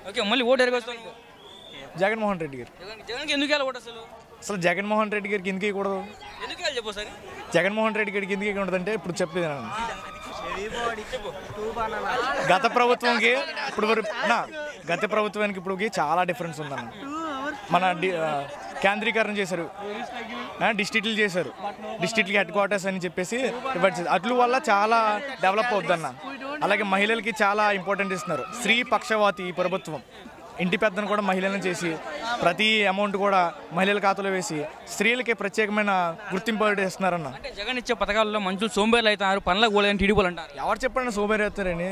Okay, మళ్ళీ vote ఎరగొస్తాను. Jaganmohan Reddy గారు. జగన్కి ఎందుకు వెళ్ళి ఓటు అసలు జగన్మోహన్ రెడ్డి గారికి ఎందుకు ఇవ్వకూడదు? ఎందుకు వెళ్ళి చెప్పు సార్. జగన్మోహన్ రెడ్డి గారికి ఎందుకు ఇవ్వకూడదంటే ఇప్పుడు చెప్పేది గత ప్రభుత్వంకి ఇప్పుడు గత ప్రభుత్వానికి ఇప్పుడుకి చాలా డిఫరెన్స్ ఉందన్న. మన కేంద్రీకరణ చేశారు, డిస్ట్రిక్ట్లు చేశారు, డిస్ట్రిక్ట్కి హెడ్ క్వార్టర్స్ అని చెప్పేసి అట్ల వల్ల చాలా డెవలప్ అవుద్దన్న. అలాగే మహిళలకి చాలా ఇంపార్టెంట్ ఇస్తున్నారు. స్త్రీ పక్షవాతి ఈ ప్రభుత్వం. ఇంటి పెద్దను కూడా మహిళలను చేసి ప్రతి అమౌంట్ కూడా మహిళల ఖాతాలో వేసి స్త్రీలకి ప్రత్యేకమైన గుర్తింపు ఇస్తున్నారన్న. జగన్ ఇచ్చే పథకాల్లో మంచులు సోంబేర్లు అవుతున్నారు, పనులకు పోలేదని టీడీపీలు అంటారు. ఎవరు చెప్పండి సోంబేరు అవుతారని?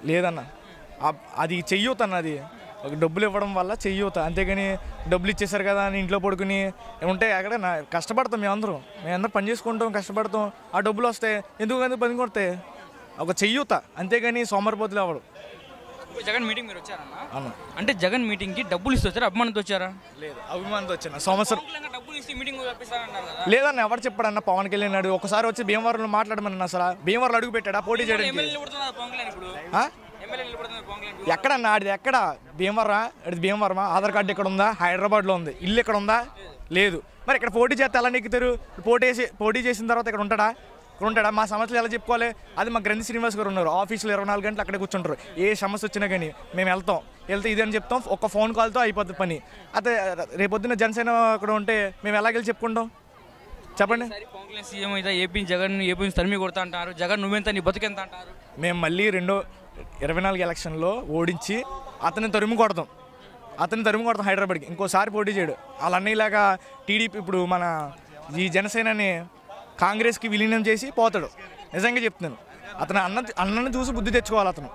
లేదన్న, అది చెయ్యూత అన్న. అది ఒక డబ్బులు ఇవ్వడం వల్ల చెయ్యూత, అంతేగాని డబ్బులు ఇచ్చేసారు కదా అని ఇంట్లో పడుకుని ఉంటే ఎక్కడ కష్టపడతాం. మేమందరం పని చేసుకుంటాం, కష్టపడతాం. ఆ డబ్బులు వస్తాయి ఎందుకు పని కొడతాయి? ఒక చెయ్యూత, అంతేగాని సోమరిపోతులు అవ్వడు. జగన్ మీటింగ్ మీరు వచ్చారన్న, అంటే జగన్ మీటింగ్కి డబ్బులు ఇస్తే వచ్చారా, అభిమానంతో వచ్చారా? లేదు, అభిమానంతో వచ్చాను. సంవత్సరం డబ్బులు ఇస్తే మీటింగ్ లేదన్న. ఎవరు చెప్పాడన్న? పవన్ కళ్యాణ్ నాడు ఒకసారి వచ్చి భీమవరంలో మాట్లాడమన్న. అసలు భీమవరంలో అడుగు పెట్టాడా పోటీ చేయడానికి? ఎక్కడన్నా ఆడిది? ఎక్కడ భీమవరం? అది భీమవరమా? ఆధార్ కార్డు ఎక్కడ ఉందా? హైదరాబాద్లో ఉంది. ఇల్లు ఎక్కడ ఉందా? లేదు. మరి ఇక్కడ పోటీ చేస్తే ఎలా నెక్కుతారు? పోటీ చేసిన తర్వాత ఇక్కడ ఉంటాడా? మా సమస్యలు ఎలా చెప్పుకోవాలి? అది మా గ్రంథి శ్రీనివాస్ గారు ఉన్నారు. ఆఫీసులో 24 గంటలు అక్కడే కూర్చుంటారు. ఏ సమస్య వచ్చినా కానీ మేము వెళ్తే ఇది అని చెప్తాం. ఒక ఫోన్ కాల్తో అయిపోద్ది పని. అయితే రేపొద్దున జనసేన అక్కడ ఉంటే మేము ఎలాగెళ్ళి చెప్పుకుంటాం? చెప్పండి. సీఎం అయితే ఏపీ తరిమి కొడతా అంటారు. జగన్ నువ్వెంత, నీ బతుకెంత అంటారు. మేము మళ్ళీ 2024 ఎలక్షన్లో ఓడించి అతన్ని తరిమి కొడతాం హైదరాబాద్కి. ఇంకోసారి పోటీ చేయడు. వాళ్ళ అన్నయ్యలాగా టీడీపీ ఇప్పుడు మన ఈ జనసేనని కాంగ్రెస్కి విలీనం చేసి పోతాడు. నిజంగా చెప్తున్నాను. అతను అన్నను చూసి బుద్ధి తెచ్చుకోవాలి అతను.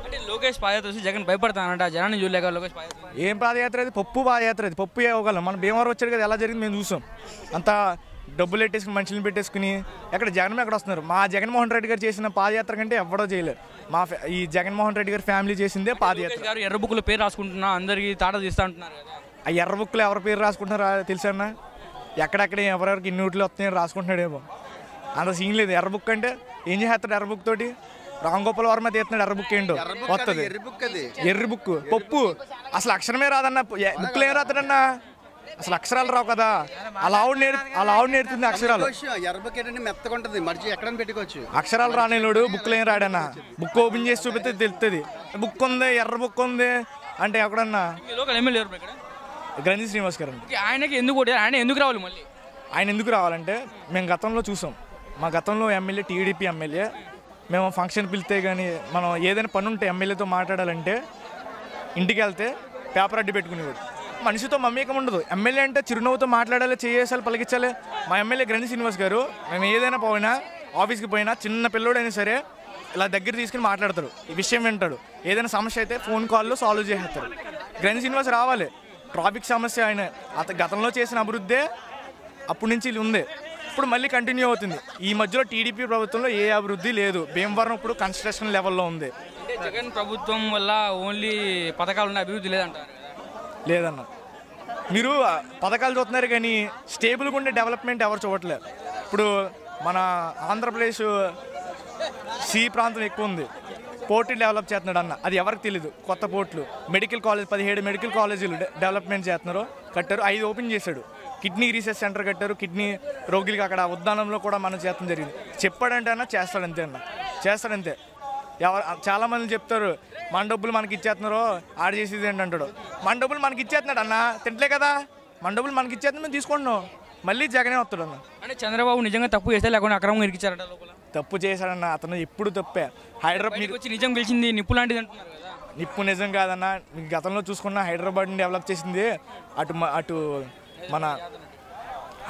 అంటే లోకేష్ పాదయాత్ర చూసి జగన్ భయపడతానంట, జనాన్ని చూడలేక లోకేష్ పాదయాత్ర. ఏం పాదయాత్ర? అది పాదయాత్ర. అది పప్పు ఇవ్వగలం. మన భీమవరం వచ్చాడు కదా, ఎలా జరిగింది మేము చూసాం. అంతా డబ్బులు పెట్టేసుకుని మనుషులను పెట్టేసుకుని ఎక్కడ జగన్ ఎక్కడ వస్తున్నారు? మా జగన్మోహన్ రెడ్డి గారు చేసిన పాదయాత్ర కంటే ఎవడో చేయలేరు. ఈ జగన్మోహన్ రెడ్డి గారి ఫ్యామిలీ చేసిందే పాదయాత్ర. గారు ఎర్ర బుక్లో పేరు రాసుకుంటున్నా, అందరికి తాట తీస్తా అంటున్నారు కదా. ఆ ఎర్ర బుక్లో ఎవరి పేరు రాసుకుంటున్నారా తెలుసన్నా? ఎక్కడెక్కడ ఎవరెవరికి ఇన్ని ఊట్లు వస్తున్నాయని రాసుకుంటున్నాడేమో. అంత సీన్ లేదు. ఎర్ర బుక్ అంటే ఏం చేస్తాడు? ఎర్ర బుక్ తోటి రాంగోపాల్ వర్మ తీస్తున్నాడు. ఎర్ర బుక్ ఏంటో వస్తుంది. ఎర్ర బుక్ పప్పు. అసలు అక్షరమే రాదన్న. బుక్లు ఏం రాతాడన్నా? అసలు అక్షరాలు రావు కదా. అలా ఆవిడ నేర్చుంది అక్షరాలు. అక్షరాలు రానేలోడు బుక్లు ఏం రాడన్నా. బుక్ ఓపెన్ చేసి చూపిస్తే తెలుస్తుంది. బుక్ ఉంది, ఎర్ర బుక్ ఉంది అంటే ఎక్కడన్నా. గ్రంథి శ్రీనివాస్ గారు. ఆయన ఎందుకు రావాలి? మళ్ళీ ఆయన ఎందుకు రావాలంటే మేము గతంలో చూసాం. మా గతంలో ఎమ్మెల్యే టీడీపీ ఎమ్మెల్యే మేము ఫంక్షన్ పిలితే కానీ మనం ఏదైనా పని ఉంటే ఎమ్మెల్యేతో మాట్లాడాలంటే ఇంటికి వెళ్తే పేపర్ అడ్డు పెట్టుకునేవాడు. మనిషితో మమ్మీకం ఉండదు. ఎమ్మెల్యే అంటే చిరునవ్వుతో మాట్లాడాలి, చేయాలి, పలికించాలి. మా ఎమ్మెల్యే గ్రంథి శ్రీనివాస్ గారు మేము ఏదైనా పోయినా, ఆఫీస్కి పోయినా, చిన్న పిల్లోడైనా సరే ఇలా దగ్గర తీసుకుని మాట్లాడతాడు. ఈ విషయం వింటాడు. ఏదైనా సమస్య అయితే ఫోన్ కాల్లో సాల్వ్ చేసేస్తాడు. గ్రంథి శ్రీనివాస్ రావాలి. ట్రాఫిక్ సమస్య ఆయన గతంలో చేసిన అభివృద్ధే అప్పటి నుంచి ఉంది. ఇప్పుడు మళ్ళీ కంటిన్యూ అవుతుంది. ఈ మధ్యలో టీడీపీ ప్రభుత్వంలో ఏ అభివృద్ధి లేదు. భీమవరం ఇప్పుడు కన్స్ట్రక్షన్ లెవెల్లో ఉంది. జగన్ ప్రభుత్వం వల్ల ఓన్లీ పథకాలు ఉన్న అభివృద్ధి లేదన్న. మీరు పథకాలు చూస్తున్నారు కానీ స్టేబుల్గా ఉండే డెవలప్మెంట్ ఎవరు చూడట్లేదు. ఇప్పుడు మన ఆంధ్రప్రదేశ్ ప్రాంతం ఎక్కువ ఉంది. పోర్టులు డెవలప్ చేస్తున్నాడు అన్న. అది ఎవరికి తెలియదు. కొత్త పోర్టులు, మెడికల్ కాలేజ్, 17 మెడికల్ కాలేజీలు డెవలప్మెంట్ చేస్తున్నారు. కట్టారు. 5 ఓపెన్ చేశాడు. కిడ్నీ రీసెర్చ్ సెంటర్ కట్టారు. కిడ్నీ రోగులకి అక్కడ ఉద్దానంలో కూడా మనం చేస్తాం జరిగింది. చెప్పాడంటే అన్న చేస్తాడంతే. చాలామంది చెప్తారు మన డబ్బులు మనకి ఇచ్చేస్తున్నారు, ఆడు చేసేది ఏంటంటాడు. మన డబ్బులు మనకి ఇచ్చేస్తున్నాడు అన్న. తింటలే కదా, మన డబ్బులు మనకి ఇచ్చేస్తున్నా మేము తీసుకుంటున్నాం. మళ్ళీ జగనే వస్తాడు అన్న. అంటే చంద్రబాబు నిజంగా తప్పు చేస్తే లేకుండా అక్రమంగా ఇరికిచ్చారట లోపల. తప్పు చేశాడన్న. అతను ఎప్పుడు తప్పే. హైదరాబాద్ వచ్చి నిజం గెలిచింది నిప్పు లాంటిది అంటున్నారు కదా. నిప్పు నిజం కాదన్న. గతంలో చూసుకున్న హైదరాబాద్ని డెవలప్ చేసింది అటు మన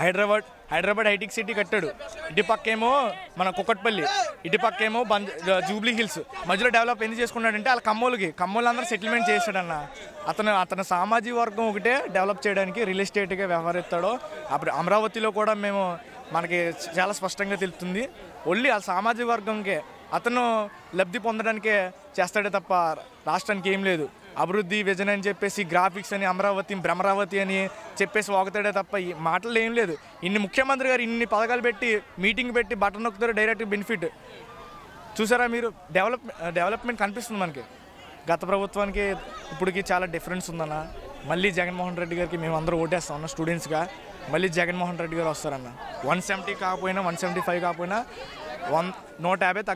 హైదరాబాద్ హైటెక్ సిటీ కట్టాడు. ఇటు పక్కేమో మన కుకట్పల్లి, ఇటు పక్కేమో జూబ్లీ హిల్స్. మధ్యలో డెవలప్ ఎందుకు చేసుకున్నాడంటే వాళ్ళ కమ్మోళ్ళందరూ సెటిల్మెంట్ చేశాడన్న. అతను సామాజిక వర్గం ఒకటే డెవలప్ చేయడానికి రియల్ ఎస్టేట్గా వ్యవహరిస్తాడో. అప్పుడు అమరావతిలో కూడా మనకి చాలా స్పష్టంగా తెలుస్తుంది. ఓన్లీ ఆ సామాజిక వర్గంకే అతను లబ్ధి పొందడానికే చేస్తాడే తప్ప రాష్ట్రానికి ఏం లేదు. అభివృద్ధి విజన్ అని చెప్పేసి గ్రాఫిక్స్ అని భ్రమరావతి అని చెప్పేసి వాగుతాడే తప్ప ఈ మాటలు ఏం లేదు. ముఖ్యమంత్రి గారు ఇన్ని పథకాలు పెట్టి మీటింగ్ పెట్టి బటన్ నొక్కుతారు, డైరెక్ట్ బెనిఫిట్. చూసారా మీరు? డెవలప్మెంట్ కనిపిస్తుంది మనకి. గత ప్రభుత్వానికి ఇప్పటికి చాలా డిఫరెన్స్ ఉందన్న. మళ్ళీ జగన్మోహన్ రెడ్డి గారికి మేము అందరూ ఓటేస్తాం అన్న స్టూడెంట్స్గా. మళ్ళీ జగన్మోహన్ రెడ్డి గారు వస్తారన్న. 170 కాకపోయినా 175 కాకపోయినా 150 తగ్గ